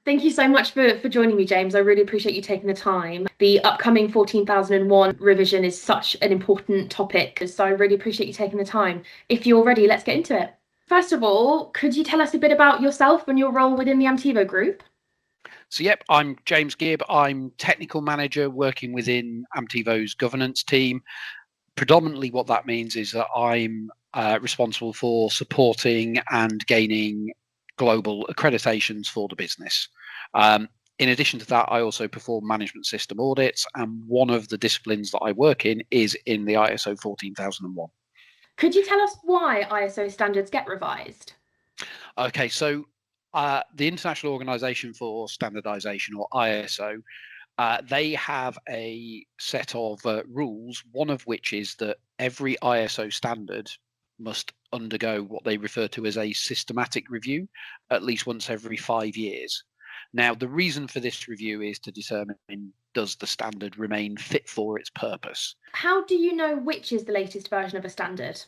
Thank you so much for joining me, James. I really appreciate you taking the time. The upcoming 14,001 revision is such an important topic, so I really appreciate you taking the time. If you're ready, let's get into it. First of all, could you tell us a bit about yourself and your role within the Amtivo group? So, yep, I'm James Gibb. I'm technical manager working within Amtivo's governance team. Predominantly, what that means is that I'm responsible for supporting and gaining global accreditations for the business. In addition to that, I also perform management system audits, and one of the disciplines that I work in is in the ISO 14001. Could you tell us why ISO standards get revised? Okay, so the International Organization for Standardization, or ISO, they have a set of rules, one of which is that every ISO standard must undergo what they refer to as a systematic review at least once every 5 years. Now, the reason for this review is to determine, does the standard remain fit for its purpose? How do you know which is the latest version of a standard?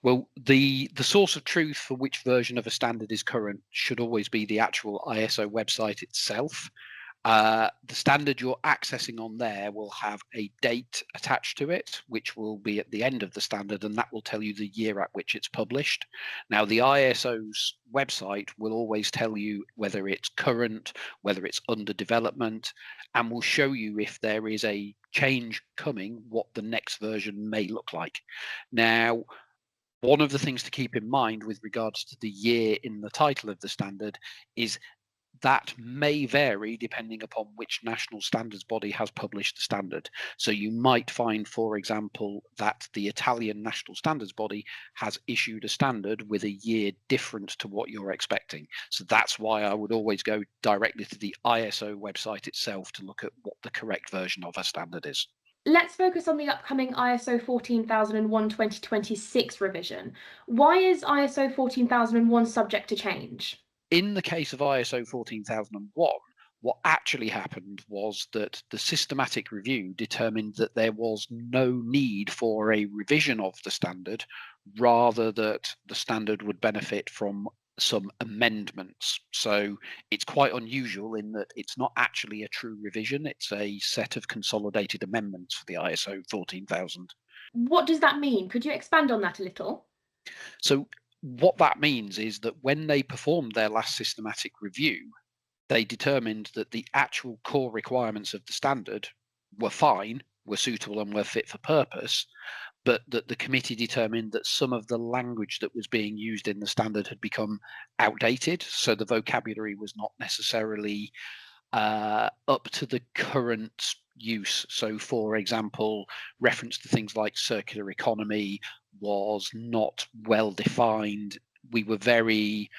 Well, the source of truth for which version of a standard is current should always be the actual ISO website itself. The standard you're accessing on there will have a date attached to it, which will be at the end of the standard, and that will tell you the year at which it's published. Now, the ISO's website will always tell you whether it's current, whether it's under development, and will show you if there is a change coming, what the next version may look like. Now, one of the things to keep in mind with regards to the year in the title of the standard is that may vary depending upon which national standards body has published the standard. So you might find, for example, that the Italian national standards body has issued a standard with a year different to what you're expecting. So that's why I would always go directly to the ISO website itself to look at what the correct version of a standard is. Let's focus on the upcoming ISO 14001 2026 revision. Why is ISO 14001 subject to change? In the case of ISO 14001, what actually happened was that the systematic review determined that there was no need for a revision of the standard, rather that the standard would benefit from some amendments. So it's quite unusual in that it's not actually a true revision, it's a set of consolidated amendments for the ISO 14000. What does that mean? Could you expand on that a little? So what that means is that when they performed their last systematic review, they determined that the actual core requirements of the standard were fine, were suitable, and were fit for purpose, but that the committee determined that some of the language that was being used in the standard had become outdated. So the vocabulary was not necessarily up to the current use. So, for example, reference to things like circular economy was not well defined. We were very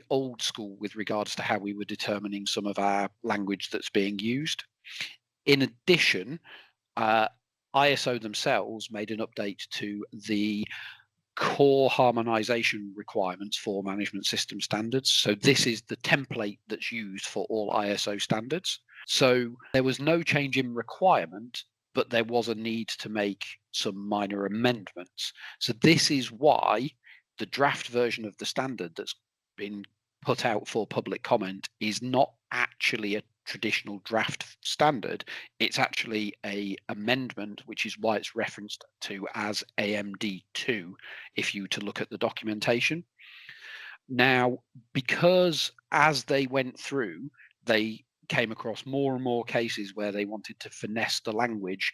old school with regards to how we were determining some of our language that's being used. In addition, ISO themselves made an update to the core harmonization requirements for management system standards. So this is the template that's used for all ISO standards. So there was no change in requirement, but there was a need to make some minor amendments. So this is why the draft version of the standard that's been put out for public comment is not actually a traditional draft standard. It's actually a amendment, which is why it's referenced to as AMD2 if you to look at the documentation. Now, because as they went through, they came across more and more cases where they wanted to finesse the language.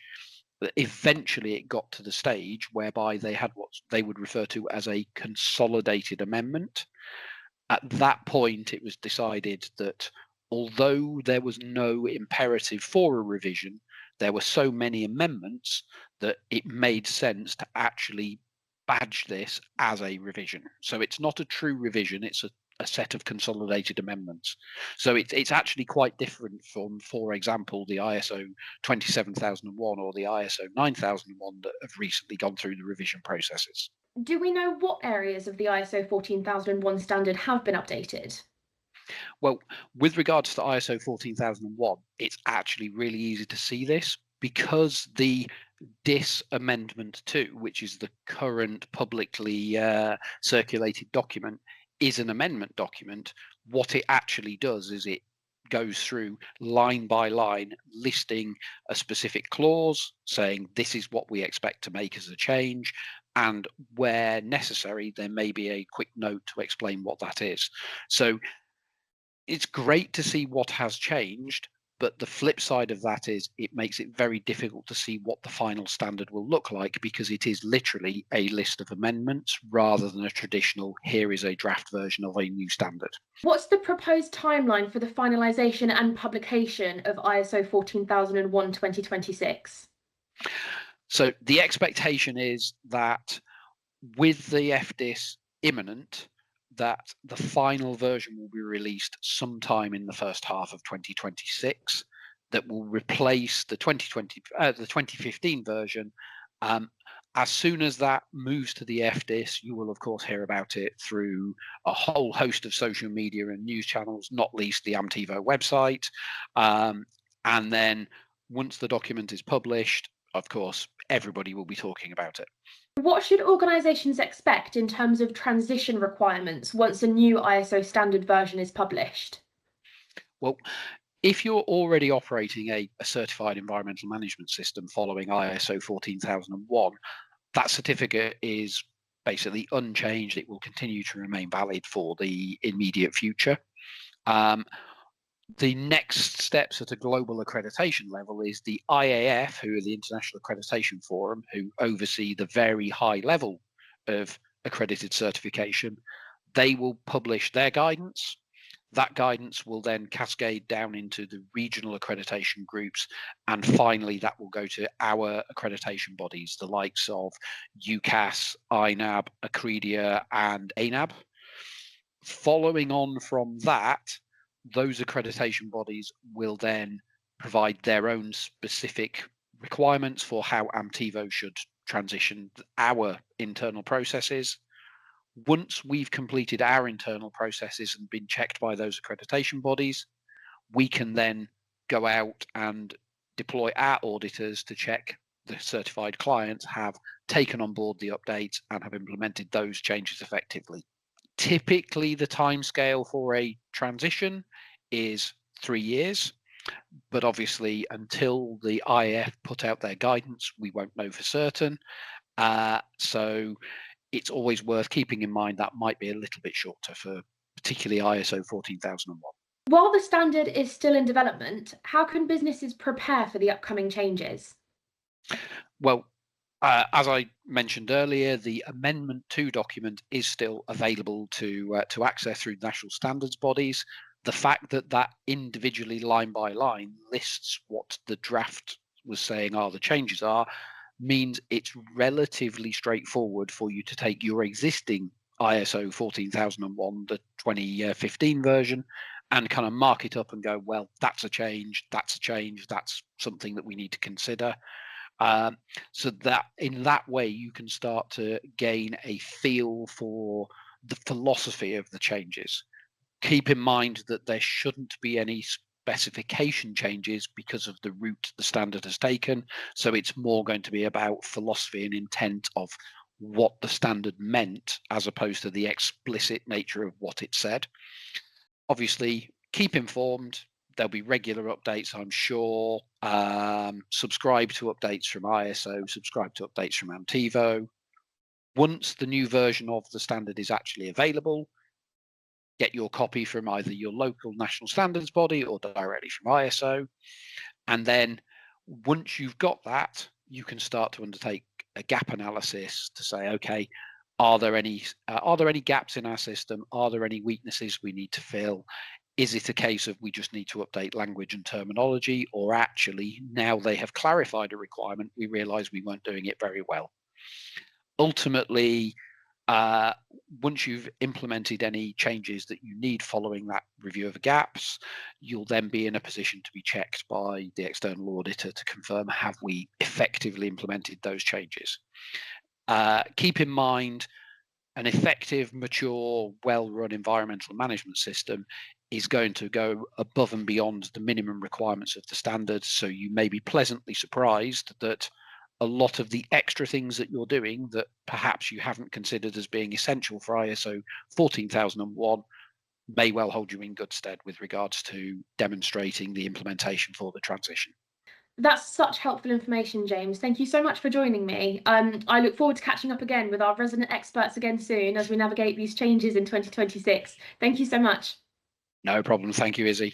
Eventually, it got to the stage whereby they had what they would refer to as a consolidated amendment. At that point, it was decided that although there was no imperative for a revision, there were so many amendments that it made sense to actually badge this as a revision. So it's not a true revision, it's a set of consolidated amendments. So it's actually quite different from, for example, the ISO 27001 or the ISO 9001 that have recently gone through the revision processes. Do we know what areas of the ISO 14001 standard have been updated? Well, with regards to ISO 14001, it's actually really easy to see this because the DIS Amendment 2, which is the current publicly circulated document, is an amendment document. What it actually does is it goes through line by line, listing a specific clause, saying this is what we expect to make as a change, and where necessary, there may be a quick note to explain what that is. So it's great to see what has changed, but the flip side of that is it makes it very difficult to see what the final standard will look like, because it is literally a list of amendments rather than a traditional here is a draft version of a new standard. What's the proposed timeline for the finalisation and publication of ISO 14001 2026? So the expectation is that with the FDIS imminent, that the final version will be released sometime in the first half of 2026, that will replace the 2015 version. As soon as that moves to the FDIS, you will of course hear about it through a whole host of social media and news channels, not least the Amtivo website. And then once the document is published, of course, everybody will be talking about it. What should organisations expect in terms of transition requirements once a new ISO standard version is published? Well, if you're already operating a certified environmental management system following ISO 14001, that certificate is basically unchanged. It will continue to remain valid for the immediate future. The next steps at a global accreditation level is the IAF, who are the International Accreditation Forum, who oversee the very high level of accredited certification. They will publish their guidance. That guidance will then cascade down into the regional accreditation groups, and finally that will go to our accreditation bodies, the likes of UCAS, INAB, Accredia, and ANAB. Following on from that, those accreditation bodies will then provide their own specific requirements for how Amtivo should transition our internal processes. Once we've completed our internal processes and been checked by those accreditation bodies, we can then go out and deploy our auditors to check the certified clients have taken on board the updates and have implemented those changes effectively. Typically, the timescale for a transition is 3 years, but obviously until the IAF put out their guidance, we won't know for certain. So it's always worth keeping in mind that might be a little bit shorter for particularly ISO 14001. While the standard is still in development, how can businesses prepare for the upcoming changes? Well, as I mentioned earlier, the Amendment 2 document is still available to access through national standards bodies. The fact that that individually line by line lists what the draft was saying are the changes are means it's relatively straightforward for you to take your existing ISO 14001, the 2015 version, and kind of mark it up and go, well, that's a change, that's something that we need to consider. So that in that way you can start to gain a feel for the philosophy of the changes. Keep in mind that there shouldn't be any specification changes because of the route the standard has taken. So it's more going to be about philosophy and intent of what the standard meant, as opposed to the explicit nature of what it said. Obviously, keep informed. There'll be regular updates, I'm sure. Subscribe to updates from ISO, subscribe to updates from Amtivo. Once the new version of the standard is actually available, get your copy from either your local national standards body or directly from ISO. And then once you've got that, you can start to undertake a gap analysis to say, okay, are there any gaps in our system? Are there any weaknesses we need to fill? Is it a case of we just need to update language and terminology, or actually now they have clarified a requirement, we realize we weren't doing it very well? Ultimately, once you've implemented any changes that you need following that review of the gaps, you'll then be in a position to be checked by the external auditor to confirm have we effectively implemented those changes. Keep in mind, an effective, mature, well-run environmental management system is going to go above and beyond the minimum requirements of the standard. So you may be pleasantly surprised that a lot of the extra things that you're doing that perhaps you haven't considered as being essential for ISO 14001 may well hold you in good stead with regards to demonstrating the implementation for the transition. That's such helpful information, James. Thank you so much for joining me. I look forward to catching up again with our resident experts again soon as we navigate these changes in 2026. Thank you so much. No problem. Thank you, Izzy.